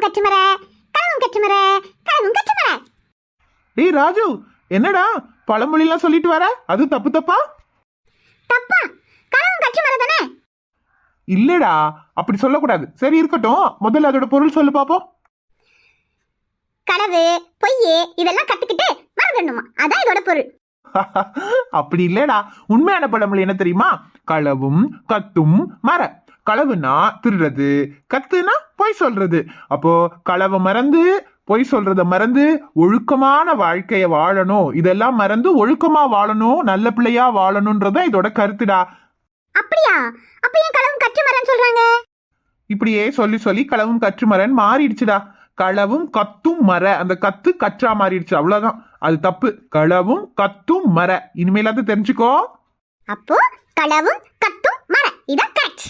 கற்றுமர களவும் கற்றுமர களவும் கற்றுமர. டேய் ராஜு, என்னடா பழமொழிலாம் சொல்லிட்டு வர? அது தப்பு தப்பா? தப்பா? களவும் கற்றுமர தானே? இல்லடா, அப்படி சொல்லக்கூடாது. சரி இருக்கட்டும், முதல்ல அதோட பொருள் சொல்லு பாப்போம். களவு, பொய் இதெல்லாம் கத்துக்கிட்டு மறந்துடணுமா, அதான் இதோட பொருள். அப்படி இல்லடா, உண்மையான பழமொழி என்ன தெரியுமா? களவும் கத்தும் மர. களவுனா திருடுறது, கத்துனா பொய் சொல்றது. அப்போ களவை மறந்து பொய் சொல்றத மறந்து ஒழுக்கமான வாழ்க்கைய வாழணும், இதெல்லாம் மறந்து ஒழுக்கமா வாழணும், நல்ல பிள்ளையா வாழணும்ன்றத இதோட கருத்துடா. அப்படியா? அப்ப ஏன் களவும் கற்றுமரன்னு சொல்றாங்க? இப்படியே சொல்லி சொல்லி களவும் கற்றுமரன் மாறிடுச்சுடா. களவும் கத்தும் மர, அந்த கத்து கற்றா மாறிடுச்சு, அவ்வளவுதான். அது தப்பு. களவும் கத்தும் மர, இனிமேலாவது தெரிஞ்சுக்கோ. அப்போ களவும் கத்தும் மர, இதான் கரெக்ட்.